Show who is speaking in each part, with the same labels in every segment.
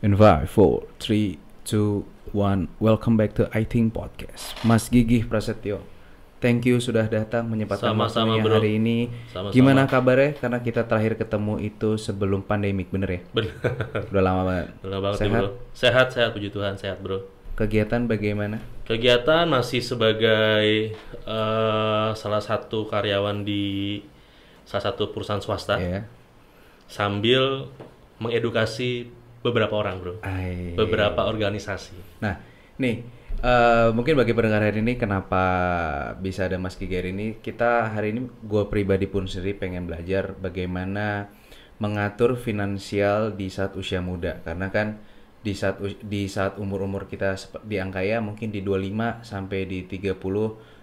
Speaker 1: In 5, 4, 3, 2, 1. Welcome back to I Think Podcast. Mas Gigih Prasetyo, thank you sudah datang menyempatkan
Speaker 2: Sama-sama
Speaker 1: waktunya
Speaker 2: bro.
Speaker 1: hari ini.
Speaker 2: Sama-sama.
Speaker 1: Gimana kabarnya? Karena kita terakhir ketemu itu sebelum pandemik, bener ya?
Speaker 2: Bener.
Speaker 1: Udah lama banget.
Speaker 2: Bener banget ya
Speaker 1: Sehat?
Speaker 2: bro. Sehat, puji Tuhan, sehat bro.
Speaker 1: Kegiatan bagaimana?
Speaker 2: Kegiatan masih sebagai salah satu karyawan di salah satu perusahaan swasta,
Speaker 1: Ya.
Speaker 2: sambil mengedukasi beberapa orang bro,
Speaker 1: Ay.
Speaker 2: beberapa organisasi.
Speaker 1: Nah, nih mungkin bagi pendengar hari ini kenapa bisa ada Mas Gigi hari ini, kita hari ini gue pribadi pun sendiri pengen belajar bagaimana mengatur finansial di saat usia muda, karena kan di saat umur-umur kita di angka ya mungkin di 25 sampai di 30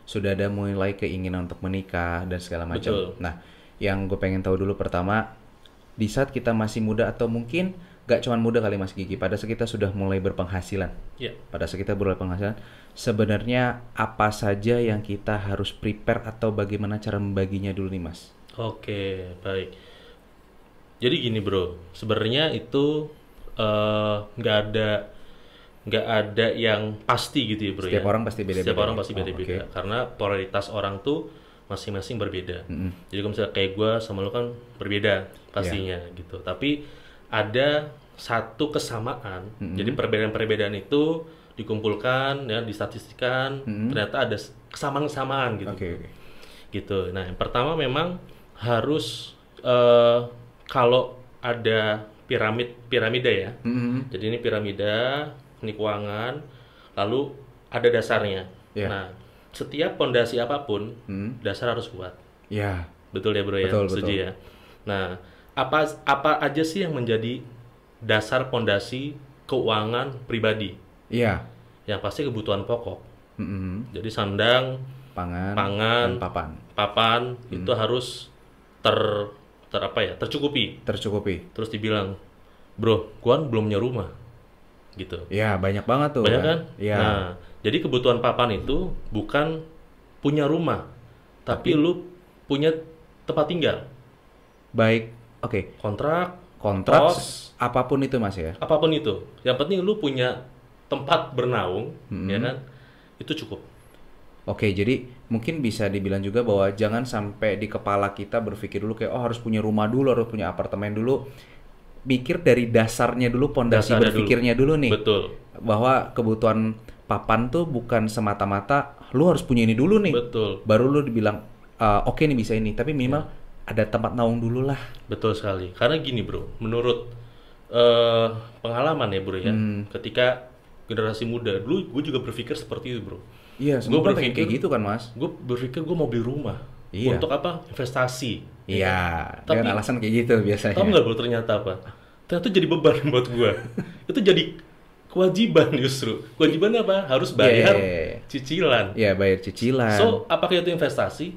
Speaker 1: sudah ada mulai keinginan untuk menikah dan segala macam.
Speaker 2: Betul.
Speaker 1: Nah, yang gue pengen tahu dulu pertama, di saat kita masih muda atau mungkin gak cuman muda kali Mas Gigi, pada saat kita sudah mulai berpenghasilan,
Speaker 2: Ya.
Speaker 1: pada saat kita berpenghasilan, sebenarnya apa saja yang kita harus prepare atau bagaimana cara membaginya dulu nih Mas?
Speaker 2: Oke, baik. Jadi gini bro, sebenarnya itu nggak ada yang pasti gitu ya bro.
Speaker 1: Setiap
Speaker 2: ya.
Speaker 1: orang pasti beda-beda.
Speaker 2: Setiap orang pasti
Speaker 1: Oh,
Speaker 2: beda-beda.
Speaker 1: oke.
Speaker 2: Karena prioritas orang tuh masing-masing berbeda.
Speaker 1: Mm-mm.
Speaker 2: Jadi kalau misalnya kayak gue sama lu kan berbeda pastinya gitu. Tapi ada satu kesamaan. Jadi perbedaan-perbedaan itu dikumpulkan ya, distatistikkan, ternyata ada kesamaan-kesamaan gitu.
Speaker 1: Oke, oke.
Speaker 2: Gitu. Nah, yang pertama memang harus kalau ada piramida ya.
Speaker 1: Mm-mm.
Speaker 2: Jadi ini piramida, ini keuangan, lalu ada dasarnya.
Speaker 1: Ya.
Speaker 2: Nah, setiap pondasi apapun,
Speaker 1: Hmm.
Speaker 2: dasar harus kuat.
Speaker 1: Ya,
Speaker 2: Betul ya, Bro ya?
Speaker 1: Betul,
Speaker 2: Setuju
Speaker 1: betul.
Speaker 2: ya. Nah, apa aja sih yang menjadi dasar pondasi keuangan pribadi?
Speaker 1: iya.
Speaker 2: Yang pasti kebutuhan pokok.
Speaker 1: Mm-mm.
Speaker 2: Jadi sandang,
Speaker 1: Pangan,
Speaker 2: pangan,
Speaker 1: dan papan
Speaker 2: papan itu harus tercukupi.
Speaker 1: tercukupi.
Speaker 2: Terus dibilang, bro, gua kan belum punya rumah, gitu.
Speaker 1: Ya, banyak banget tuh.
Speaker 2: Banyak kan?
Speaker 1: Ya.
Speaker 2: Nah, jadi kebutuhan papan itu bukan punya rumah, tapi lu punya tempat tinggal,
Speaker 1: Baik. Oke.
Speaker 2: kontrak,
Speaker 1: Kontrak
Speaker 2: kos,
Speaker 1: apapun itu Mas ya.
Speaker 2: apapun itu. Yang penting lu punya tempat bernaung, ya kan? Itu cukup.
Speaker 1: Oke, jadi mungkin bisa dibilang juga bahwa jangan sampai di kepala kita berpikir dulu kayak harus punya rumah dulu, harus punya apartemen dulu. Mikir dari dasarnya dulu, pondasi
Speaker 2: Dasarnya
Speaker 1: berpikirnya dulu nih.
Speaker 2: Betul,
Speaker 1: Bahwa kebutuhan papan tuh bukan semata-mata lu harus punya ini dulu nih.
Speaker 2: betul,
Speaker 1: Baru lu dibilang oke nih bisa ini, tapi minimal ada tempat naung dulu lah.
Speaker 2: betul sekali. Karena gini bro, menurut pengalaman ya bro ya, ketika generasi muda, dulu gue juga berpikir seperti itu bro.
Speaker 1: Iya,
Speaker 2: Gue
Speaker 1: semua kan pengen kayak gitu kan, Mas.
Speaker 2: Gue berpikir gue mau beli rumah.
Speaker 1: Iya.
Speaker 2: Untuk apa? Investasi.
Speaker 1: Iya,
Speaker 2: Tapi-
Speaker 1: dengan alasan kayak gitu biasanya.
Speaker 2: Tahu nggak bro ternyata apa? Ternyata itu jadi beban buat gue. Itu jadi kewajiban justru. Kewajibannya apa? Harus bayar
Speaker 1: Iya.
Speaker 2: cicilan.
Speaker 1: Iya, bayar cicilan.
Speaker 2: So, apakah itu investasi?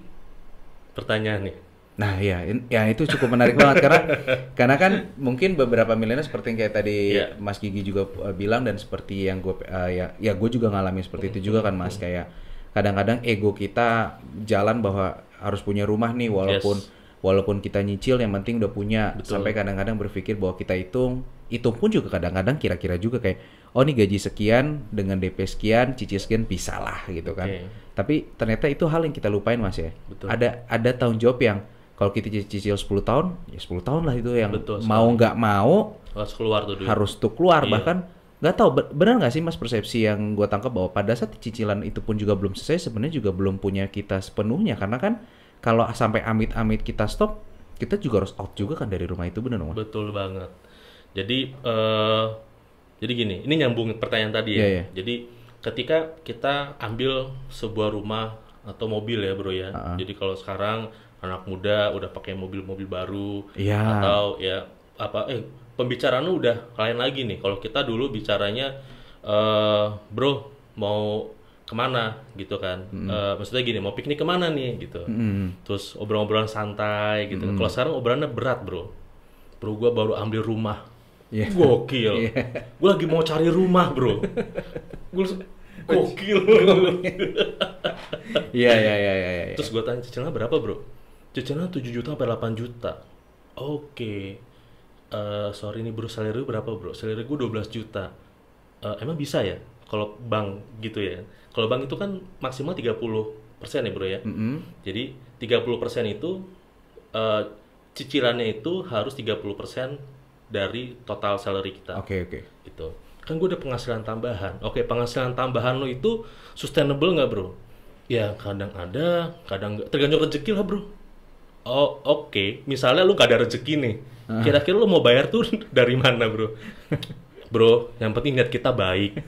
Speaker 2: Pertanyaan nih.
Speaker 1: Nah, ya itu cukup menarik banget karena kan mungkin beberapa milenial seperti yang kayak tadi
Speaker 2: Iya.
Speaker 1: Mas Gigi juga bilang, dan seperti yang gue ya gue juga ngalamin seperti itu juga kan Mas, kayak kadang-kadang ego kita jalan bahwa harus punya rumah nih walaupun kita nyicil, yang penting udah punya.
Speaker 2: Betul.
Speaker 1: Sampai kadang-kadang berpikir bahwa kita hitung pun juga kadang-kadang kira-kira juga kayak oh nih gaji sekian dengan DP sekian, cicil sekian bisa lah gitu kan.
Speaker 2: Oke.
Speaker 1: Tapi ternyata itu hal yang kita lupain Mas ya.
Speaker 2: Betul.
Speaker 1: Ada tanggung jawab yang kalau kita cicil 10 tahun, ya 10 tahun lah itu yang
Speaker 2: Betul
Speaker 1: mau nggak mau
Speaker 2: Harus keluar tuh duit.
Speaker 1: harus tuh keluar.
Speaker 2: Iya.
Speaker 1: Bahkan nggak tahu benar nggak sih Mas, persepsi yang gue tangkap bahwa pada saat cicilan itu pun juga belum selesai, sebenarnya juga belum punya kita sepenuhnya, karena kan kalau sampai amit-amit kita stop, kita juga harus out juga kan dari rumah itu, benar nggak Mas?
Speaker 2: Betul banget. Jadi gini, ini nyambung pertanyaan tadi ya.
Speaker 1: Iya, iya.
Speaker 2: Jadi ketika kita ambil sebuah rumah atau mobil ya bro ya. Jadi kalau sekarang anak muda udah pakai mobil-mobil baru,
Speaker 1: Iya.
Speaker 2: atau ya pembicaraan lu udah lain lagi nih. Kalau kita dulu bicaranya bro mau kemana gitu kan. Maksudnya gini, mau piknik kemana nih gitu. Terus obrolan-obrolan santai gitu. Kalau sekarang obrolannya berat bro. Bro gua baru ambil rumah.
Speaker 1: Iya.
Speaker 2: Gokil. Gua lagi mau cari rumah bro. Gokil.
Speaker 1: Iya, iya, iya, iya, iya.
Speaker 2: Terus gue tanya cicilannya berapa bro? Cicilannya 7 juta sampai 8 juta. Oke. Sorry nih bro, salary lu berapa bro? Salary gue 12 juta. Emang bisa ya? Kalau bank gitu ya? Kalau bank itu kan maksimal 30% ya bro ya? Jadi 30% itu eh, cicilannya itu harus 30% dari total salary kita.
Speaker 1: Oke, oke.
Speaker 2: Gitu. Kan gue ada penghasilan tambahan. Oke, penghasilan tambahan lo itu sustainable nggak bro? Ya kadang ada, kadang nggak. Tergantung rezeki lah bro. Oh oke, misalnya lu gak ada rezeki nih, kira-kira lu mau bayar tuh dari mana bro? Bro, yang penting niat kita baik.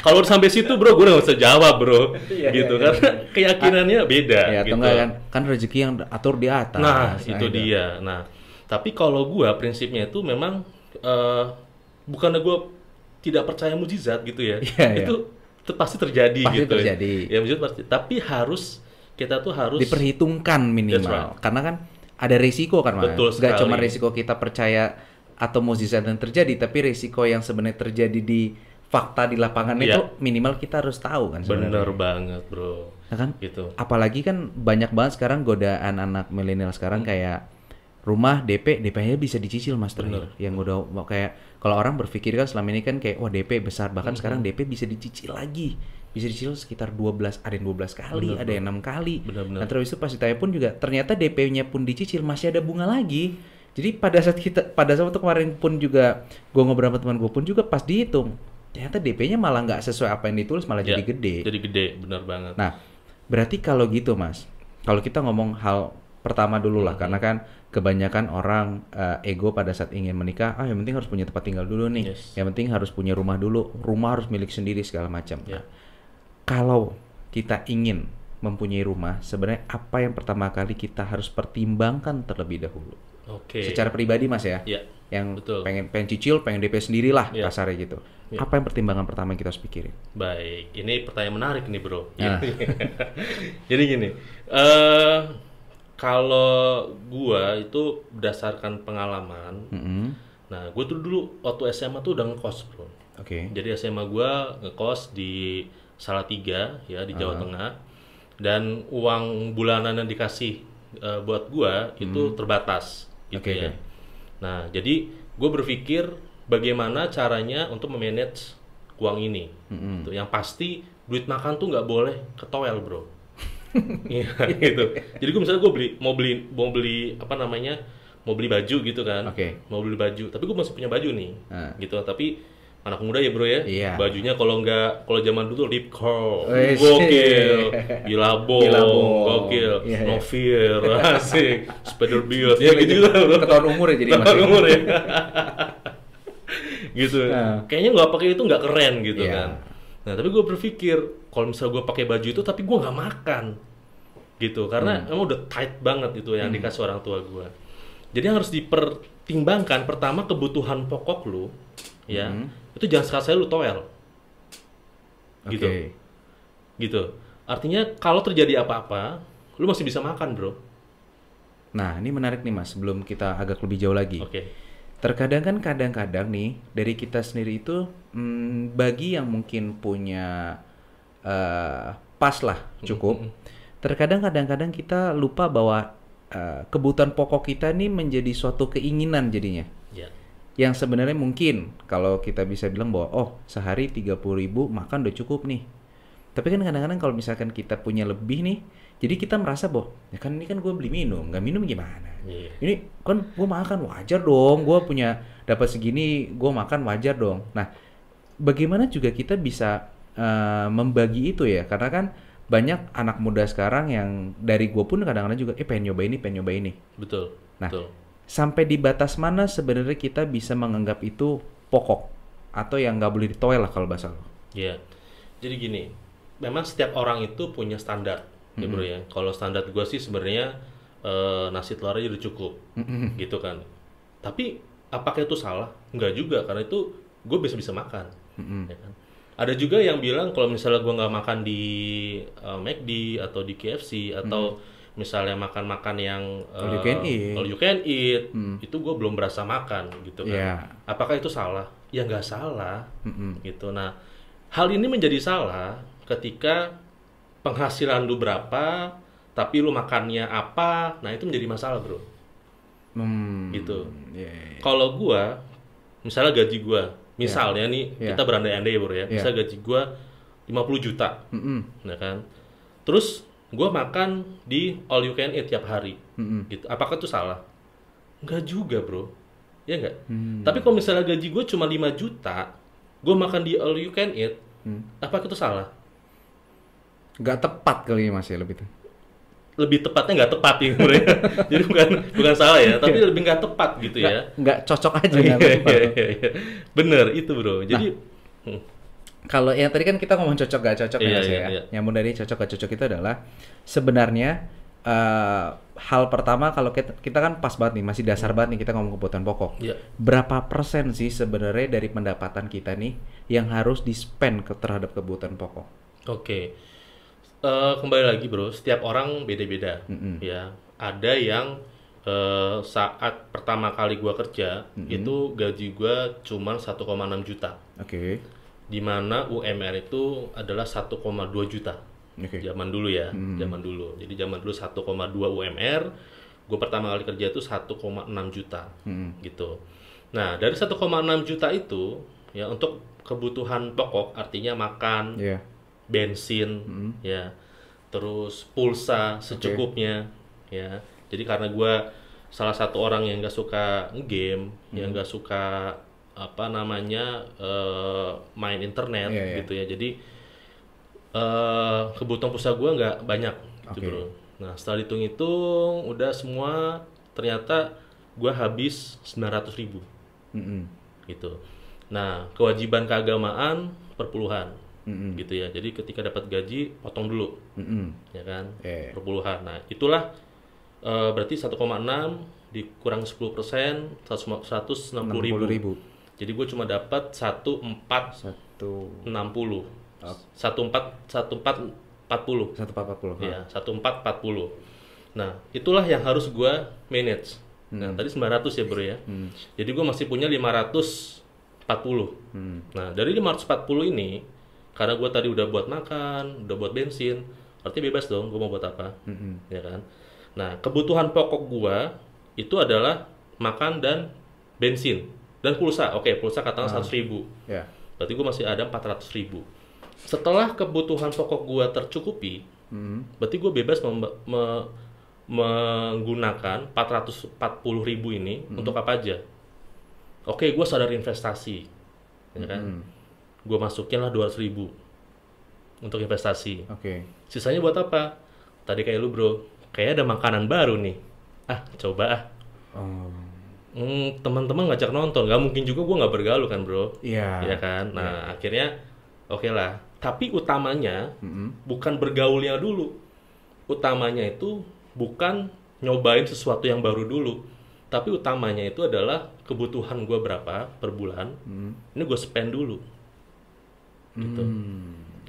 Speaker 2: Kalau udah sampai situ bro, gue udah gak usah jawab bro,
Speaker 1: Iya,
Speaker 2: gitu
Speaker 1: iya,
Speaker 2: karena keyakinannya beda.
Speaker 1: Ya, atau
Speaker 2: gitu.
Speaker 1: enggak kan rezeki yang atur di atas.
Speaker 2: Nah itu dia. Nah tapi kalau gue prinsipnya itu memang bukannya gue tidak percaya mujizat gitu ya,
Speaker 1: Iya, iya.
Speaker 2: itu pasti terjadi
Speaker 1: Pasti
Speaker 2: gitu.
Speaker 1: terjadi.
Speaker 2: Ya mujizat pasti. Tapi kita tuh harus
Speaker 1: Diperhitungkan
Speaker 2: That's
Speaker 1: minimal.
Speaker 2: right.
Speaker 1: Karena kan ada risiko kan, Mas.
Speaker 2: Betul
Speaker 1: Nggak
Speaker 2: sekali.
Speaker 1: cuma risiko kita percaya atau mukjizat yang terjadi, tapi risiko yang sebenarnya terjadi di fakta di lapangan
Speaker 2: Iya.
Speaker 1: itu minimal kita harus tahu kan sebenarnya.
Speaker 2: Bener banget bro.
Speaker 1: Nah kan?
Speaker 2: Gitu.
Speaker 1: Apalagi kan banyak banget sekarang godaan anak milenial sekarang kayak rumah DP-nya bisa dicicil Mas terakhir. Yang udah mau kayak kalau orang berpikir kan selama ini kan kayak wah DP besar, bahkan sekarang DP bisa dicicil lagi. Bisa dicicil sekitar 12, ada yang 12 kali,
Speaker 2: Bener,
Speaker 1: ada yang 6 kali.
Speaker 2: Bener-bener.
Speaker 1: Dan terus itu pas ditanya pun juga ternyata DP-nya pun dicicil masih ada bunga lagi. Jadi pada saat waktu kemarin pun juga gue ngobrol sama teman gue pun juga pas dihitung ternyata DP-nya malah nggak sesuai apa yang ditulis, malah
Speaker 2: Ya,
Speaker 1: jadi gede.
Speaker 2: Jadi gede, bener banget.
Speaker 1: Nah, berarti kalau gitu Mas, kalau kita ngomong hal pertama dulu lah, karena kan kebanyakan orang ego pada saat ingin menikah, yang penting harus punya tempat tinggal dulu nih,
Speaker 2: Yes.
Speaker 1: yang penting harus punya rumah dulu, rumah harus milik sendiri segala macam.
Speaker 2: Ya.
Speaker 1: Nah, kalau kita ingin mempunyai rumah, sebenarnya apa yang pertama kali kita harus pertimbangkan terlebih dahulu?
Speaker 2: Oke.
Speaker 1: Secara pribadi Mas ya,
Speaker 2: Ya,
Speaker 1: yang
Speaker 2: betul.
Speaker 1: pengen cicil, pengen DP sendiri lah
Speaker 2: Ya.
Speaker 1: kasarnya gitu.
Speaker 2: Ya.
Speaker 1: Apa yang pertimbangan pertama yang kita harus pikirin?
Speaker 2: Baik, ini pertanyaan menarik nih bro.
Speaker 1: Nah.
Speaker 2: Jadi gini, kalau gua itu berdasarkan pengalaman, nah gua tuh dulu waktu SMA tuh udah ngekos bro.
Speaker 1: Oke.
Speaker 2: Jadi SMA gua ngekos di Salatiga ya di Jawa Tengah, dan uang bulanan yang dikasih buat gua itu terbatas gitu
Speaker 1: Oke,
Speaker 2: ya.
Speaker 1: oke.
Speaker 2: Nah jadi gue berpikir bagaimana caranya untuk memanage uang ini. Gitu. Yang pasti duit makan tuh nggak boleh ketowel bro. Iya gitu. Jadi gue misalnya mau beli apa namanya, mau beli baju gitu kan.
Speaker 1: Oke.
Speaker 2: Mau beli baju, tapi gue masih punya baju nih.
Speaker 1: Nah.
Speaker 2: Gitu. Tapi anak muda ya bro ya.
Speaker 1: Iya.
Speaker 2: Bajunya kalau zaman dulu Lip Curl,
Speaker 1: Wes.
Speaker 2: gokil, Billabong,
Speaker 1: Billabong.
Speaker 2: gokil,
Speaker 1: Iya, iya.
Speaker 2: Novir, asik, Spiderbeard,
Speaker 1: Iya,
Speaker 2: gitu bro.
Speaker 1: ketahuan umur ya jadi Mas.
Speaker 2: Ketahuan umur ya. Gitu.
Speaker 1: Nah.
Speaker 2: Kayaknya nggak pakai itu nggak keren gitu
Speaker 1: Iya.
Speaker 2: kan. Nah tapi gue berpikir kalau misalnya gue pakai baju itu tapi gue nggak makan, gitu. Karena emang udah tight banget itu yang dikasih orang tua gue. Jadi harus dipertimbangkan pertama kebutuhan pokok lu, ya. Itu jangan sekali-sekali lu toel. Gitu.
Speaker 1: Oke.
Speaker 2: Gitu. Artinya kalau terjadi apa-apa, lu masih bisa makan, bro.
Speaker 1: Nah, ini menarik nih Mas, sebelum kita agak lebih jauh lagi.
Speaker 2: Oke.
Speaker 1: Terkadang kan kadang-kadang nih dari kita sendiri itu bagi yang mungkin punya pas lah cukup. Terkadang kadang-kadang kita lupa bahwa kebutuhan pokok kita ini menjadi suatu keinginan jadinya.
Speaker 2: Ya.
Speaker 1: Yang sebenarnya mungkin kalau kita bisa bilang bahwa oh sehari 30.000 makan udah cukup nih. Tapi kan kadang-kadang kalau misalkan kita punya lebih nih, jadi kita merasa bahwa ya kan ini kan gue beli minum, nggak minum gimana?
Speaker 2: Iya.
Speaker 1: Ini kan gue makan wajar dong, gue punya dapat segini gue makan wajar dong. Nah, bagaimana juga kita bisa membagi itu ya? Karena kan banyak anak muda sekarang yang dari gue pun kadang-kadang juga pengen nyoba ini.
Speaker 2: Betul.
Speaker 1: Nah,
Speaker 2: Betul.
Speaker 1: sampai di batas mana sebenarnya kita bisa menganggap itu pokok atau yang nggak boleh ditoel lah kalau bahasa lo?
Speaker 2: Ya. Jadi gini, memang setiap orang itu punya standar, ya bro ya. Kalau standar gue sih sebenarnya nasi telur aja udah cukup, gitu kan. Tapi apakah itu salah? Enggak juga, karena itu gue bisa makan, ya kan. Ada juga yang bilang kalau misalnya gue nggak makan di McD atau di KFC atau misalnya makan-makan yang
Speaker 1: All you can eat.
Speaker 2: all you can eat, itu gue belum berasa makan, gitu kan.
Speaker 1: Iya.
Speaker 2: Apakah itu salah? Ya nggak salah, gitu. Nah, hal ini menjadi salah ketika penghasilan lu berapa, tapi lu makannya apa, nah itu menjadi masalah bro. gitu.
Speaker 1: Iya, iya, iya.
Speaker 2: Kalau gua, misalnya gaji gua, misalnya nih
Speaker 1: Iya.
Speaker 2: kita berandai-andai ya bro ya, misal gaji gua 50 juta, ya kan. Terus gua makan di all you can eat tiap hari, gitu. Apakah itu salah? Enggak juga bro, ya enggak. Tapi kalau misalnya gaji gua cuma 5 juta, gua makan di all you can eat, apakah itu salah?
Speaker 1: Nggak tepat kali Mas ya lebih tuh.
Speaker 2: Lebih tepatnya nggak tepat ya bro ya. Jadi bukan salah ya, tapi lebih nggak tepat gitu ya.
Speaker 1: Nggak cocok aja
Speaker 2: Iya,
Speaker 1: nggak tepat.
Speaker 2: iya. Bener itu bro. Jadi
Speaker 1: Kalau yang tadi kan kita ngomong cocok gak cocok
Speaker 2: Iya,
Speaker 1: ya Mas
Speaker 2: iya,
Speaker 1: ya.
Speaker 2: iya.
Speaker 1: Nyambung dari cocok gak cocok itu adalah sebenarnya hal pertama kalau kita kan pas banget nih, masih dasar banget nih kita ngomong kebutuhan pokok.
Speaker 2: Iya.
Speaker 1: Berapa persen sih sebenarnya dari pendapatan kita nih yang harus di-spend terhadap kebutuhan pokok?
Speaker 2: oke. Kembali lagi bro, setiap orang beda-beda ya. Ada yang saat pertama kali gua kerja itu gaji gua cuma 1,6 juta.
Speaker 1: Oke.
Speaker 2: Di mana UMR itu adalah 1,2 juta.
Speaker 1: Oke.
Speaker 2: Zaman dulu ya, zaman dulu. Jadi zaman dulu 1,2 UMR, gue pertama kali kerja itu 1,6 juta, gitu. Nah dari 1,6 juta itu, ya untuk kebutuhan pokok, artinya makan,
Speaker 1: Iya.
Speaker 2: bensin, ya, terus pulsa secukupnya, ya. Jadi karena gue salah satu orang yang nggak suka game, yang nggak suka apa namanya main internet,
Speaker 1: Iya, iya.
Speaker 2: gitu ya. Jadi kebutuhan pulsa gue nggak banyak gitu
Speaker 1: Oke.
Speaker 2: bro. Nah setelah dihitung-hitung udah semua, ternyata gue habis 900.000 gitu. Nah kewajiban keagamaan perpuluhan gitu ya. Jadi ketika dapat gaji potong dulu, ya kan,
Speaker 1: Iya.
Speaker 2: perpuluhan. Nah itulah berarti 1,6 dikurang 10%, 160.000. Jadi gue cuma dapat 1460. 1440.
Speaker 1: 1440.
Speaker 2: Ya, 1440. Nah, itulah yang harus gua manage. Nah, tadi 900 ya, Bro ya. Jadi gua masih punya 540. Nah, dari 540 ini karena gua tadi udah buat makan, udah buat bensin, artinya bebas dong gua mau buat apa. Ya kan? Nah, kebutuhan pokok gua itu adalah makan dan bensin dan pulsa. Oke, pulsa katakan 100.000.
Speaker 1: Ya.
Speaker 2: Berarti gue masih ada 400.000. Setelah kebutuhan pokok gue tercukupi, berarti gue bebas menggunakan 440.000 ini untuk apa aja. Oke, gue sadar investasi, ya kan? Gue masukin lah 200.000 untuk investasi.
Speaker 1: Oke.
Speaker 2: Sisanya buat apa? Tadi kayak lu bro, kayak ada makanan baru nih. Ah, coba ah.
Speaker 1: Oh.
Speaker 2: Teman-teman ngajak nonton, nggak mungkin juga gue nggak bergaul kan bro.
Speaker 1: Iya.
Speaker 2: Ya kan. Nah akhirnya oke lah. Tapi utamanya bukan bergaulnya dulu. Utamanya itu bukan nyobain sesuatu yang baru dulu. Tapi utamanya itu adalah kebutuhan gue berapa per bulan. Ini gue spend dulu. Gitu.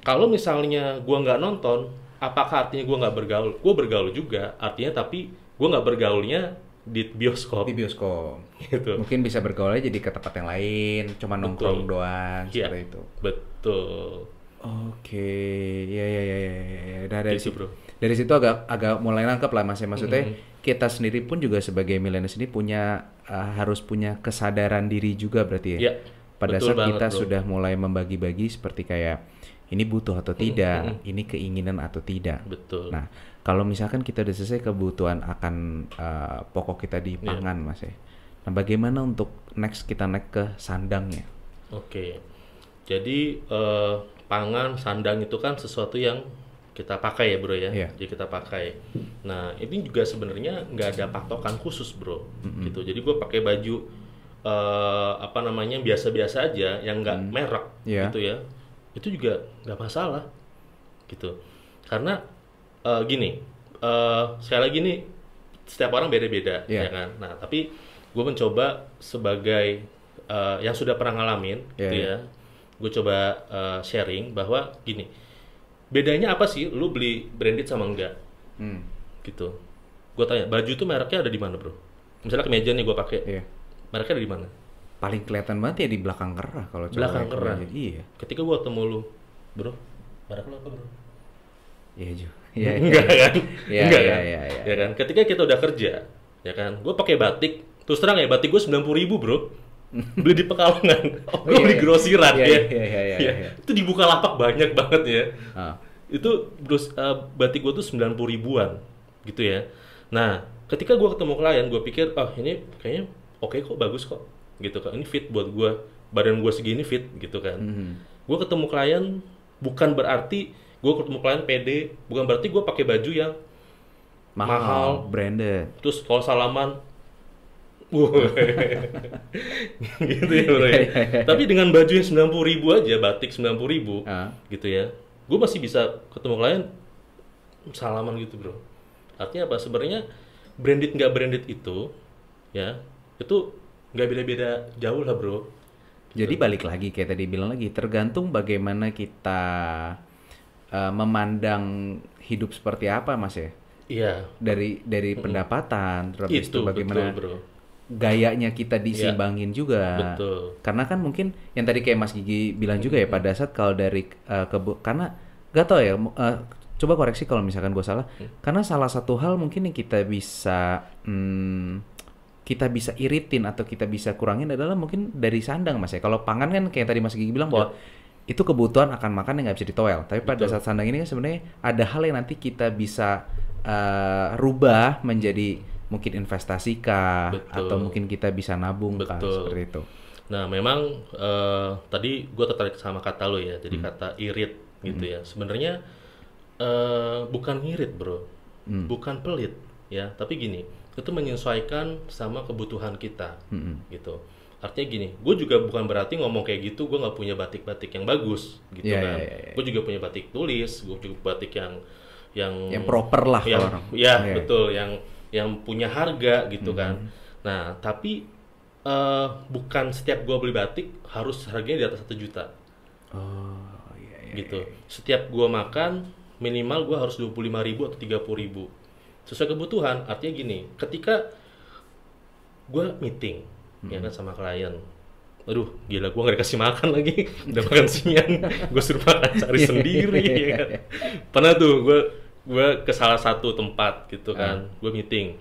Speaker 2: Kalau misalnya gue nggak nonton, apakah artinya gue nggak bergaul? Gue bergaul juga. Artinya tapi gue nggak bergaulnya di bioskop.
Speaker 1: Di bioskop.
Speaker 2: Gitu.
Speaker 1: Mungkin bisa bergaul aja jadi ke tempat yang lain, cuma nongkrong doang
Speaker 2: Iya,
Speaker 1: seperti itu.
Speaker 2: betul.
Speaker 1: Oke, ya ya ya ya. Ya. Nah, dari
Speaker 2: Gitu,
Speaker 1: situ,
Speaker 2: bro.
Speaker 1: dari situ agak mulai nangkep lah Mas ya. Maksudnya kita sendiri pun juga sebagai milenial ini punya harus punya kesadaran diri juga berarti ya.
Speaker 2: Iya,
Speaker 1: Pada
Speaker 2: betul
Speaker 1: saat
Speaker 2: banget,
Speaker 1: kita
Speaker 2: bro.
Speaker 1: sudah mulai membagi-bagi seperti kayak ini butuh atau tidak, ini keinginan atau tidak.
Speaker 2: Betul.
Speaker 1: Nah, kalau misalkan kita udah selesai kebutuhan akan pokok kita di pangan, Mas ya. Nah, bagaimana untuk next kita naik ke sandangnya?
Speaker 2: Oke. Jadi pangan, sandang itu kan sesuatu yang kita pakai ya bro ya.
Speaker 1: Iya.
Speaker 2: Jadi kita pakai. Nah ini juga sebenarnya nggak ada patokan khusus bro. Gitu. Jadi gue pakai baju apa namanya biasa-biasa aja yang nggak merek
Speaker 1: Iya.
Speaker 2: gitu ya. Itu juga nggak masalah gitu. Karena gini, sekali lagi nih setiap orang beda-beda
Speaker 1: Iya.
Speaker 2: ya kan. Nah tapi gue mencoba sebagai yang sudah pernah ngalamin gitu
Speaker 1: Iya,
Speaker 2: ya. Gue coba sharing bahwa gini, bedanya apa sih lu beli branded sama enggak gitu. Gue tanya, baju tuh mereknya ada di mana bro? Misalnya kemeja nih gue pakai,
Speaker 1: Iya.
Speaker 2: mereknya ada di mana?
Speaker 1: Paling kelihatan banget ya di belakang kerah kalau cowok
Speaker 2: Belakang
Speaker 1: yang
Speaker 2: kerah.
Speaker 1: kemeja. Iya.
Speaker 2: Ketika gue ketemu lu, bro, merek lu apa bro?
Speaker 1: Iya juga. Iya.
Speaker 2: Enggak kan?
Speaker 1: Iya,
Speaker 2: Enggak
Speaker 1: iya,
Speaker 2: kan?
Speaker 1: iya, iya.
Speaker 2: Ya kan? Ketika kita udah kerja, ya kan. Gue pakai batik, terus terang ya batik gue 90.000 bro, beli di Pekalongan, gue beli grosiran ya. Itu di Bukalapak banyak banget ya. Itu batik gue tuh 90 ribuan gitu ya. Nah, ketika gue ketemu klien, gue pikir, ini kayaknya oke kok, bagus kok, gitu kan. Ini fit buat gue, badan gue segini fit, gitu kan. Gue ketemu klien, bukan berarti gue ketemu klien pede, bukan berarti gue pakai baju yang mahal,
Speaker 1: branded.
Speaker 2: Terus kalau salaman, gitu ya bro ya. Tapi dengan baju yang 90.000 aja, batik 90.000, gitu ya, gue masih bisa ketemu klien salaman gitu bro. Artinya apa? Sebenarnya branded nggak branded itu, ya, itu nggak beda-beda jauh lah bro.
Speaker 1: Jadi balik lagi kayak tadi bilang lagi, tergantung bagaimana kita memandang hidup seperti apa mas ya.
Speaker 2: Iya.
Speaker 1: Dari pendapatan, terus itu bagaimana
Speaker 2: betul, bro.
Speaker 1: Gayanya kita disimbangin juga.
Speaker 2: Betul.
Speaker 1: Karena kan mungkin yang tadi kayak Mas Gigi bilang juga ya, pada saat kalau dari karena gak tau ya, coba koreksi kalau misalkan gue salah. Karena salah satu hal mungkin yang kita bisa iritin atau kita bisa kurangin adalah mungkin dari sandang mas ya. Kalau pangan kan kayak tadi Mas Gigi bilang bahwa itu kebutuhan akan makan yang nggak bisa ditoel. Tapi pada saat sandang ini kan sebenarnya ada hal yang nanti kita bisa rubah menjadi mungkin investasi kah, atau mungkin kita bisa nabung kah, seperti itu.
Speaker 2: Nah memang tadi gue tertarik sama kata lo ya, jadi kata irit gitu ya. Sebenarnya bukan ngirit bro, bukan pelit ya, tapi gini, itu menyesuaikan sama kebutuhan kita gitu. Artinya gini, gue juga bukan berarti ngomong kayak gitu gue nggak punya batik-batik yang bagus gitu kan. Gue juga punya batik tulis, gue juga batik yang
Speaker 1: proper lah,
Speaker 2: betul, yang punya harga gitu kan. Nah tapi bukan setiap gue beli batik harus harganya di atas 1 juta. Gitu. Setiap gue makan minimal gue harus 25.000 atau 30.000 sesuai kebutuhan. Artinya gini, ketika gue meeting ya kan sama klien, aduh gila gue gak dikasih makan lagi, udah makan siang gue suruh makan cari sendiri ya kan. Pernah tuh gue ke salah satu tempat gitu kan, gue meeting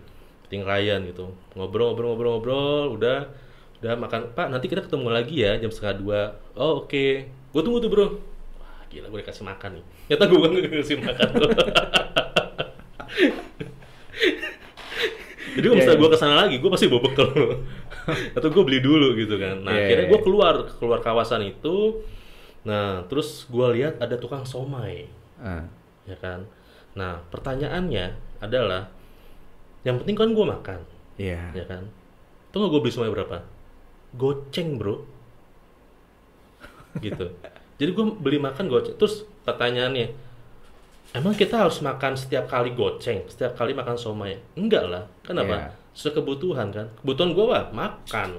Speaker 2: klien gitu, ngobrol, udah makan, Pak nanti kita ketemu lagi ya jam 1:30. Oh oke. Gue tunggu tuh bro, wah gila gue dikasih makan nih, ternyata gue gak dikasih makan tuh. Jadi kalau misalnya gue kesana lagi, gue pasti bawa bekal atau gue beli dulu gitu kan. Nah akhirnya gue keluar kawasan itu. Nah terus gue lihat ada tukang somai, ya kan. Nah pertanyaannya adalah, yang penting kan gue makan, ya kan. Tuh nggak gue beli somai berapa? Goceng bro, gitu. Jadi gue beli makan goceng. Terus pertanyaannya, emang kita harus makan setiap kali goceng, setiap kali makan somai? Enggak lah, kenapa? Sesuai kebutuhan kan. Kebutuhan gue makan.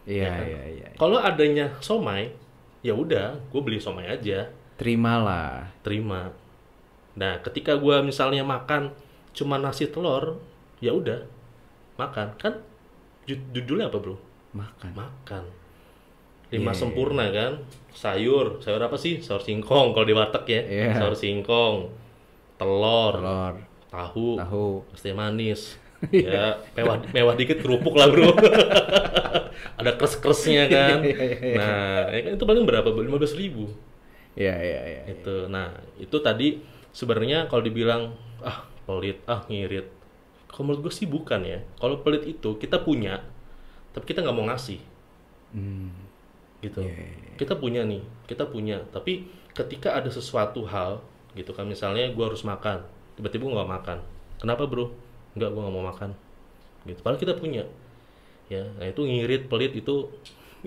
Speaker 2: Iya. Kalau adanya somai, ya udah, gue beli somai aja.
Speaker 1: Terima.
Speaker 2: Nah, ketika gue misalnya makan cuma nasi telur, ya udah, makan. Kan judulnya apa bro? Makan. 5 sempurna kan, sayur apa sih? Sayur singkong kalau di warteg ya, sayur singkong, telur, tahu, es teh manis, ya mewah dikit kerupuk lah bro, ada kres-kresnya kan. Nah ya kan itu paling berapa? 15.000.
Speaker 1: Iya.
Speaker 2: Itu, nah itu tadi sebenarnya kalau dibilang pelit, ngirit, kalau menurut gue sih bukan ya. Kalau pelit itu kita punya, tapi kita nggak mau ngasih. Gitu. Kita punya, tapi ketika ada sesuatu hal gitu kan, misalnya gue harus makan, tiba-tiba gue nggak makan. Kenapa bro? Enggak, gue nggak mau makan. Gitu. Padahal kita punya, ya. Nah itu ngirit, pelit itu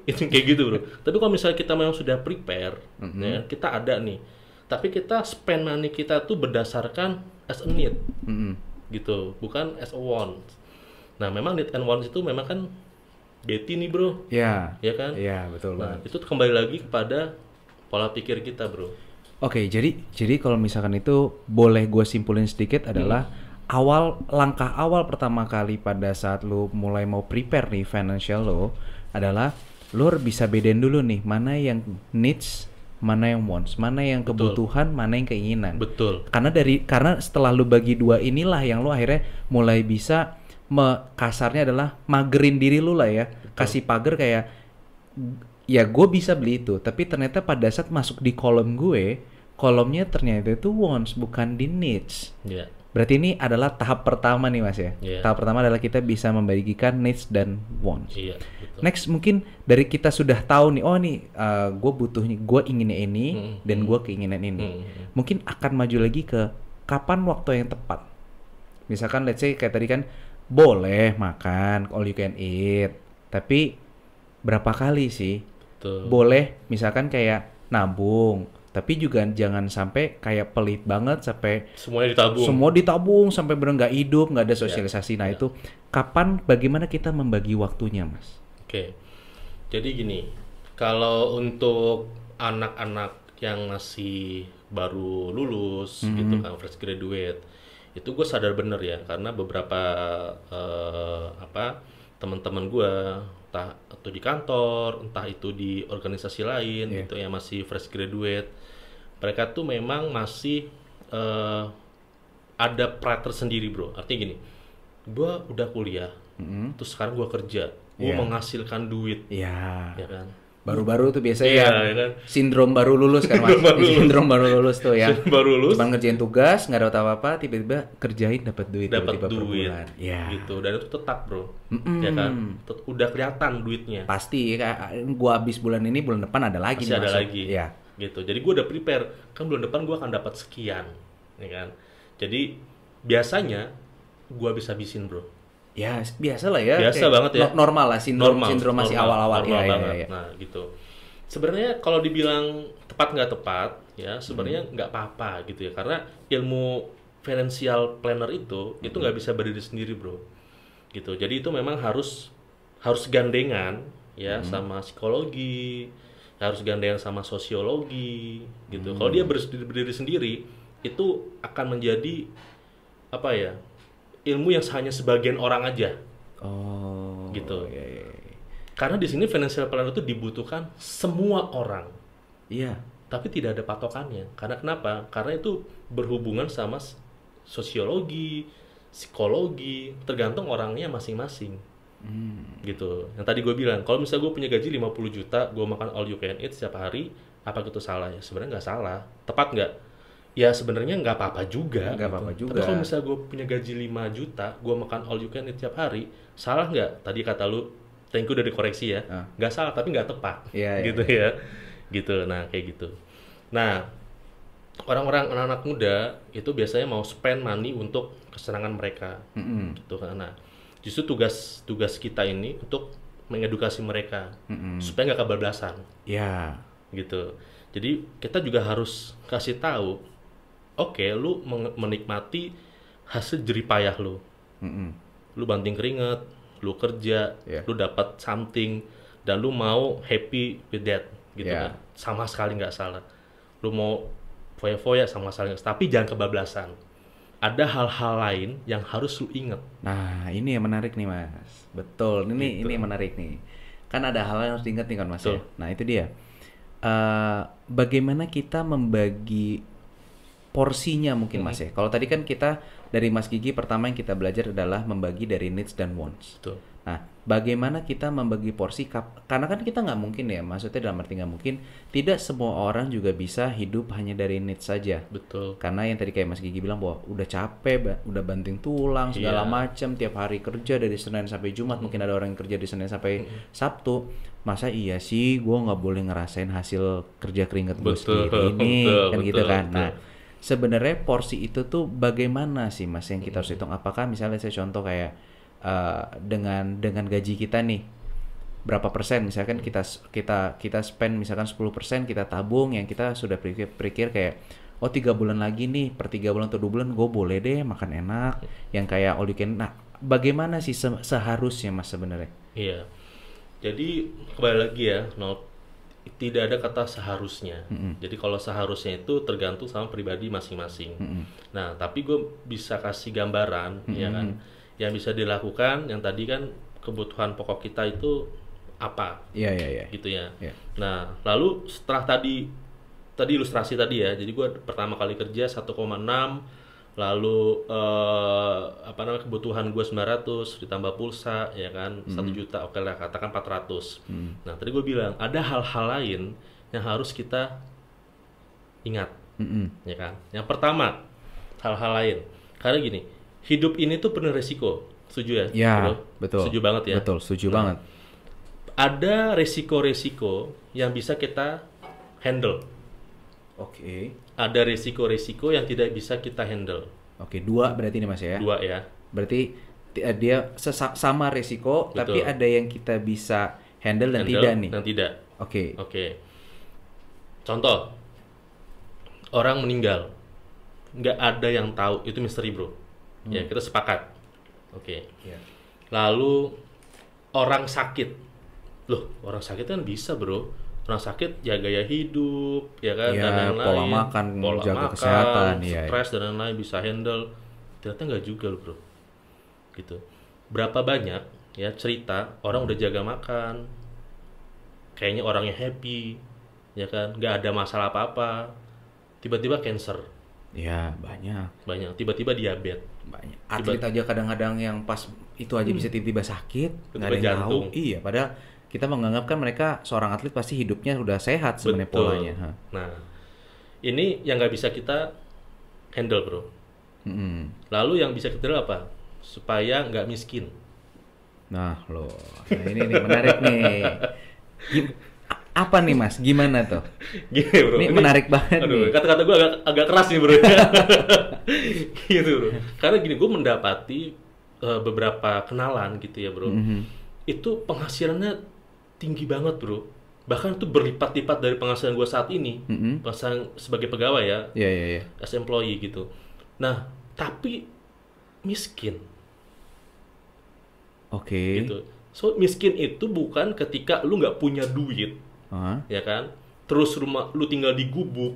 Speaker 2: kayak gitu bro. Tapi kalau misalnya kita memang sudah prepare, ya, kita ada nih, tapi kita spend money kita tuh berdasarkan as a need, gitu, bukan as a want. Nah memang need and want itu memang kan beti nih bro, ya kan?
Speaker 1: Iya betul banget.
Speaker 2: Nah, itu kembali lagi kepada pola pikir kita bro.
Speaker 1: Oke, jadi kalau misalkan itu boleh gue simpulin sedikit adalah langkah awal pertama kali pada saat lo mulai mau prepare nih financial lo adalah lo bisa bedain dulu nih mana yang needs, mana yang wants, mana yang kebutuhan, mana yang keinginan.
Speaker 2: Betul.
Speaker 1: Karena setelah lo bagi dua inilah yang lo akhirnya mulai bisa kasarnya adalah magerin diri lu lah ya. Kasih pagar kayak ya gue bisa beli itu, tapi ternyata pada saat masuk di kolom gue, kolomnya ternyata itu wants bukan di needs.
Speaker 2: Iya.
Speaker 1: Berarti ini adalah tahap pertama nih Mas ya.
Speaker 2: Iya.
Speaker 1: Tahap pertama adalah kita bisa membagikan needs dan wants.
Speaker 2: Iya, betul.
Speaker 1: Next mungkin dari kita sudah tahu nih, oh nih gue butuhnya, gue inginnya ini dan gue keinginan ini. Mungkin akan maju lagi ke kapan waktu yang tepat. Misalkan let's say kayak tadi kan boleh makan all you can eat, tapi berapa kali sih?
Speaker 2: Betul.
Speaker 1: Boleh misalkan kayak nabung, tapi juga jangan sampai kayak pelit banget sampai
Speaker 2: Semuanya ditabung.
Speaker 1: semua ditabung sampai bener nggak hidup, nggak ada sosialisasi. Nah itu kapan, bagaimana kita membagi waktunya, Mas?
Speaker 2: Oke. Jadi gini, kalau untuk anak-anak yang masih baru lulus gitu kan, fresh graduate, itu gue sadar bener ya, karena beberapa teman-teman gue, entah itu di kantor, entah itu di organisasi lain gitu yang masih fresh graduate, mereka tuh memang masih ada pride tersendiri bro. Artinya gini, gue udah kuliah, terus sekarang gue kerja, gue menghasilkan duit,
Speaker 1: Iya.
Speaker 2: ya kan?
Speaker 1: Baru-baru tuh biasanya
Speaker 2: Iya,
Speaker 1: ya,
Speaker 2: ya kan?
Speaker 1: sindrom baru lulus kan Mas? Sindrom baru lulus tuh ya.
Speaker 2: Baru lulus,
Speaker 1: Cuma ngerjain tugas, nggak ada apa-apa, tiba-tiba kerjain dapat duit
Speaker 2: dapat
Speaker 1: tiba-tiba per
Speaker 2: duit,
Speaker 1: bulan. Ya.
Speaker 2: gitu. Dan itu tetap bro, ya kan? Udah kelihatan duitnya.
Speaker 1: Pasti kayak gua habis bulan ini, bulan depan ada lagi
Speaker 2: Masih
Speaker 1: nih
Speaker 2: ada
Speaker 1: masuk.
Speaker 2: lagi,
Speaker 1: Iya.
Speaker 2: gitu. Jadi gue udah prepare, kan bulan depan gue akan dapat sekian, ya kan? Jadi biasanya gue bisa habisin bro.
Speaker 1: Ya, biasa lah ya.
Speaker 2: Biasa
Speaker 1: kayak
Speaker 2: banget ya.
Speaker 1: Normal lah, sindrom masih
Speaker 2: Normal,
Speaker 1: awal-awal.
Speaker 2: normal
Speaker 1: Iya,
Speaker 2: banget.
Speaker 1: iya, iya.
Speaker 2: Nah, gitu. Sebenarnya kalau dibilang tepat nggak tepat, ya sebenarnya nggak apa-apa gitu ya, karena ilmu financial planner itu nggak bisa berdiri sendiri bro, gitu. Jadi itu memang harus gandengan ya sama psikologi, harus gandengan sama sosiologi, gitu. Kalau dia berdiri sendiri, itu akan menjadi apa ya? Ilmu yang hanya sebagian orang aja.
Speaker 1: Oh.
Speaker 2: Gitu.
Speaker 1: Iya, iya, iya.
Speaker 2: Karena di sini financial planner itu dibutuhkan semua orang,
Speaker 1: Iya.
Speaker 2: tapi tidak ada patokannya. Karena kenapa? Karena itu berhubungan sama sosiologi, psikologi, tergantung orangnya masing-masing. Gitu. Yang tadi gue bilang, kalau misalnya gue punya gaji 50 juta, gue makan all you can eat setiap hari, apa itu salah ya? Sebenarnya nggak salah. Tepat nggak? Ya sebenarnya nggak apa-apa juga.
Speaker 1: Nggak apa-apa
Speaker 2: gitu.
Speaker 1: juga.
Speaker 2: Tapi kalau misalnya gue punya gaji 5 juta, gue makan all you can eat setiap hari, salah nggak? Tadi kata lu, thank you udah dikoreksi ya. Nggak salah, tapi nggak tepat.
Speaker 1: Iya,
Speaker 2: Gitu ya. Gitu. Nah, kayak gitu. Nah, orang-orang anak-anak muda itu biasanya mau spend money untuk kesenangan mereka. Gitu kan. Nah, justru tugas kita ini untuk mengedukasi mereka supaya nggak kebablasan.
Speaker 1: Iya.
Speaker 2: Gitu. Jadi kita juga harus kasih tahu, oke, lu menikmati hasil jerih payah lu. Lu banting keringat, lu kerja, lu dapat something, dan lu mau happy with that, gitu kan. Sama sekali nggak salah. Lu mau foya-foya sama sekali nggak salah. Tapi jangan kebablasan. Ada hal-hal lain yang harus lu ingat.
Speaker 1: Nah, ini yang menarik nih, Mas. Betul. Ini yang menarik nih. Kan ada hal yang harus diingat nih kan, Mas. Ya? Nah, itu dia. Bagaimana kita membagi porsinya mungkin Mas ya. Kalau tadi kan kita dari Mas Gigi pertama yang kita belajar adalah membagi dari needs dan wants.
Speaker 2: Betul.
Speaker 1: Nah, bagaimana kita membagi porsi? Karena kan kita nggak mungkin ya, maksudnya dalam arti nggak mungkin. Tidak semua orang juga bisa hidup hanya dari needs saja.
Speaker 2: Betul.
Speaker 1: Karena yang tadi kayak Mas Gigi bilang bahwa udah capek, udah banting tulang segala macam, tiap hari kerja dari Senin sampai Jumat. Mungkin ada orang yang kerja di Senin sampai Sabtu. Masa iya sih, gue nggak boleh ngerasain hasil kerja keringat gue sendiri ini, kan gitu kan? Nah, sebenarnya porsi itu tuh bagaimana sih Mas yang kita harus hitung? Apakah misalnya saya contoh kayak dengan gaji kita nih berapa persen, misalkan kita spend misalkan 10%, kita tabung yang kita sudah pikir kayak oh 3 bulan lagi nih, per 3 bulan atau 2 bulan gue boleh deh makan enak yang kayak all you can. Nah, bagaimana sih seharusnya Mas sebenarnya?
Speaker 2: Iya. Jadi kembali lagi ya, tidak ada kata seharusnya. Jadi kalau seharusnya itu tergantung sama pribadi masing-masing. Nah, tapi gue bisa kasih gambaran, ya kan, yang bisa dilakukan. Yang tadi kan kebutuhan pokok kita itu apa?
Speaker 1: Iya.
Speaker 2: Gitu ya. Nah, lalu setelah tadi ilustrasi tadi ya. Jadi gue pertama kali kerja 1,6, lalu apa namanya, kebutuhan gue 900 ditambah pulsa ya kan 1 juta, oke lah katakan 400. Nah tadi gue bilang ada hal-hal lain yang harus kita ingat, ya kan. Yang pertama, hal-hal lain, karena gini, hidup ini tuh penuh resiko, setuju ya?
Speaker 1: Ya,
Speaker 2: Bro?
Speaker 1: betul.
Speaker 2: Setuju banget ya?
Speaker 1: Betul, setuju banget.
Speaker 2: Ada resiko-resiko yang bisa kita handle.
Speaker 1: Oke.
Speaker 2: Ada resiko-resiko yang tidak bisa kita handle.
Speaker 1: Oke, 2 berarti ini Mas ya.
Speaker 2: 2 ya.
Speaker 1: Berarti dia sama resiko, tapi
Speaker 2: Betul.
Speaker 1: ada yang kita bisa handle dan
Speaker 2: Handle
Speaker 1: tidak nih.
Speaker 2: dan tidak.
Speaker 1: Oke.
Speaker 2: Oke. Contoh, orang meninggal, nggak ada yang tahu, itu misteri bro. Ya kita sepakat. Oke.
Speaker 1: Iya.
Speaker 2: Lalu orang sakit, loh orang sakit kan bisa bro. Orang sakit ya gaya hidup, ya kan,
Speaker 1: Iya,
Speaker 2: dan lain-lain.
Speaker 1: pola makan,
Speaker 2: Pola
Speaker 1: jaga
Speaker 2: makan,
Speaker 1: kesehatan, iya.
Speaker 2: stres dan lain-lain bisa handle. Ternyata nggak juga loh bro. Gitu. Berapa banyak ya cerita orang udah jaga makan, kayaknya orangnya happy, ya kan, nggak ada masalah apa-apa, tiba-tiba cancer,
Speaker 1: Ya, banyak.
Speaker 2: banyak, tiba-tiba diabetes,
Speaker 1: Banyak. Atlet aja kadang-kadang yang pas itu aja bisa tiba-tiba sakit, nggak ada
Speaker 2: Tiba-tiba
Speaker 1: yang tahu.
Speaker 2: jantung.
Speaker 1: Iya, padahal kita menganggap kan mereka seorang atlet pasti hidupnya udah sehat sebenarnya
Speaker 2: betul.
Speaker 1: polanya. Ha.
Speaker 2: Nah, ini yang nggak bisa kita handle bro.
Speaker 1: Mm-mm.
Speaker 2: Lalu yang bisa kita handle apa? Supaya nggak miskin.
Speaker 1: Nah, loh. Nah, ini nih menarik nih. Apa nih Mas? Gimana tuh?
Speaker 2: Gini bro.
Speaker 1: Ini menarik banget
Speaker 2: Aduh,
Speaker 1: nih.
Speaker 2: kata-kata gue agak keras nih bro. Gitu bro. Karena gini, gue mendapati beberapa kenalan gitu ya bro. Itu penghasilannya tinggi banget bro. Bahkan itu berlipat-lipat dari penghasilan gue saat ini. Penghasilan sebagai pegawai ya.
Speaker 1: Iya, iya, iya.
Speaker 2: As employee gitu. Nah, tapi miskin
Speaker 1: Oke.
Speaker 2: gitu. So miskin itu bukan ketika lu nggak punya duit,
Speaker 1: Hah?
Speaker 2: ya kan? Terus rumah lu tinggal di gubuk,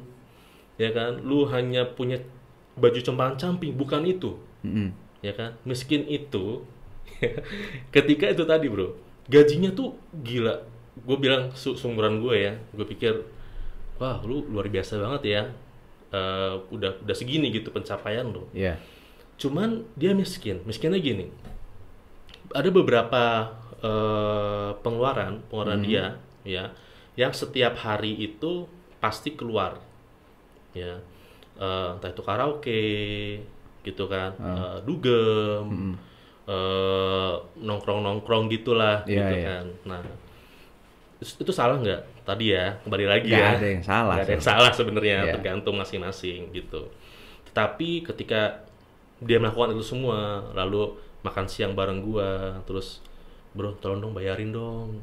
Speaker 2: ya kan? Lu hanya punya baju compang-camping, bukan itu,
Speaker 1: Mm-mm.
Speaker 2: ya kan? Miskin itu ketika itu tadi bro, gajinya tuh gila. Gue bilang seumuran gue ya, gue pikir wah lu luar biasa banget ya. Udah segini gitu pencapaian lo.
Speaker 1: Iya.
Speaker 2: Cuman dia miskinnya gini. Ada beberapa pengeluaran dia ya, yang setiap hari itu pasti keluar, ya, entah itu karaoke gitu kan, dugem, nongkrong gitulah,
Speaker 1: Iya,
Speaker 2: gitu
Speaker 1: iya.
Speaker 2: kan. Nah itu salah nggak tadi ya, kembali lagi
Speaker 1: Nggak
Speaker 2: ya,
Speaker 1: ada yang salah
Speaker 2: nggak ada yang
Speaker 1: sih.
Speaker 2: salah sebenarnya,
Speaker 1: Iya.
Speaker 2: tergantung masing-masing gitu. Tetapi ketika dia melakukan itu semua, lalu makan siang bareng gua, terus bro tolong dong bayarin dong,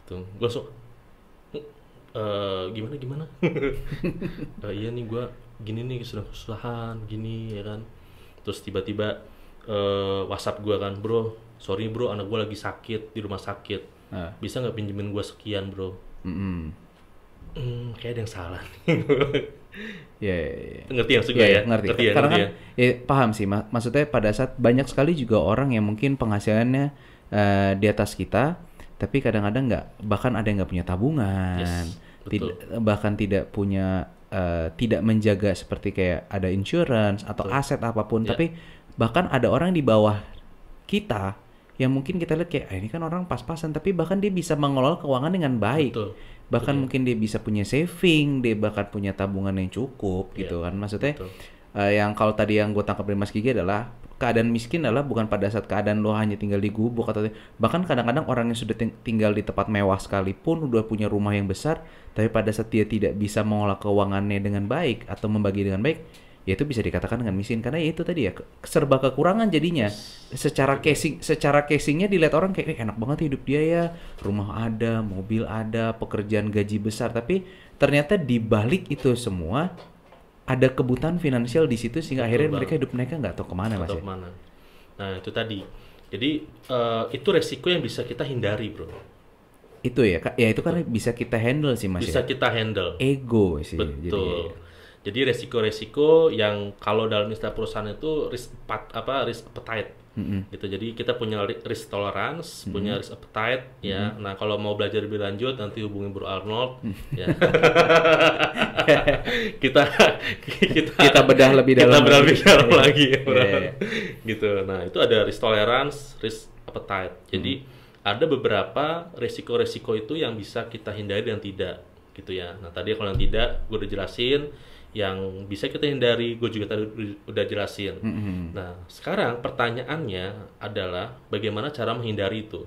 Speaker 2: gitu. Gua langsung gimana iya nih gua gini nih sedang kesusahan gini ya kan. Terus tiba-tiba WhatsApp gua kan, bro sorry bro anak gua lagi sakit di rumah sakit, bisa nggak pinjemin gua sekian bro.
Speaker 1: Mm-mm.
Speaker 2: Kayak ada yang salah nih.
Speaker 1: Iya, iya, iya.
Speaker 2: Ngerti yang juga
Speaker 1: Iya,
Speaker 2: ya?
Speaker 1: iya, ngerti.
Speaker 2: Ngerti ya,
Speaker 1: Karena
Speaker 2: ngerti
Speaker 1: kan ya, paham sih, maksudnya pada saat banyak sekali juga orang yang mungkin penghasilannya di atas kita, tapi kadang-kadang nggak, bahkan ada yang nggak punya tabungan,
Speaker 2: Yes, betul.
Speaker 1: bahkan tidak punya, tidak menjaga seperti kayak ada insurance atau aset apapun,
Speaker 2: Ya.
Speaker 1: tapi bahkan ada orang di bawah kita yang mungkin kita lihat kayak ini kan orang pas-pasan, tapi bahkan dia bisa mengelola keuangan dengan baik.
Speaker 2: Betul.
Speaker 1: Bahkan mungkin dia bisa punya saving, dia bahkan punya tabungan yang cukup gitu kan. Maksudnya
Speaker 2: betul.
Speaker 1: yang kalau tadi yang gue tangkap dari Mas Gigi adalah keadaan miskin adalah bukan pada saat keadaan lo hanya tinggal di gubuk atau bahkan kadang-kadang orang yang sudah tinggal di tempat mewah sekalipun udah punya rumah yang besar, tapi pada saat dia tidak bisa mengolah keuangannya dengan baik atau membagi dengan baik, ya itu bisa dikatakan dengan miskin karena ya itu tadi ya serba kekurangan jadinya. Secara casingnya dilihat orang kayak enak banget hidup dia ya, rumah ada, mobil ada, pekerjaan gaji besar, tapi ternyata di balik itu semua ada kebutuhan finansial di situ sehingga
Speaker 2: Betul
Speaker 1: akhirnya
Speaker 2: banget.
Speaker 1: hidup mereka nggak tahu kemana Mas
Speaker 2: Atau
Speaker 1: ya.
Speaker 2: kemana. Nah itu tadi. Jadi itu resiko yang bisa kita hindari bro.
Speaker 1: Itu ya, ya itu kan bisa kita handle sih Mas
Speaker 2: Bisa
Speaker 1: ya.
Speaker 2: kita handle.
Speaker 1: Ego sih.
Speaker 2: Betul. Jadi resiko-resiko yang kalau dalam istilah perusahaan itu risk appetite gitu. Jadi kita punya risk tolerance, punya risk appetite ya. Nah, kalau mau belajar lebih lanjut nanti hubungi Bro Arnold ya. kita
Speaker 1: Kita bedah lebih dalam.
Speaker 2: kita bedah lebih dalam lagi ya,
Speaker 1: Iya, iya.
Speaker 2: gitu. Nah, itu ada risk tolerance, risk appetite. Jadi ada beberapa resiko-resiko itu yang bisa kita hindari dan tidak gitu ya. Nah, tadi kalau yang tidak gue udah jelasin, yang bisa kita hindari gue juga tadi udah jelasin. Nah, sekarang pertanyaannya adalah bagaimana cara menghindari itu.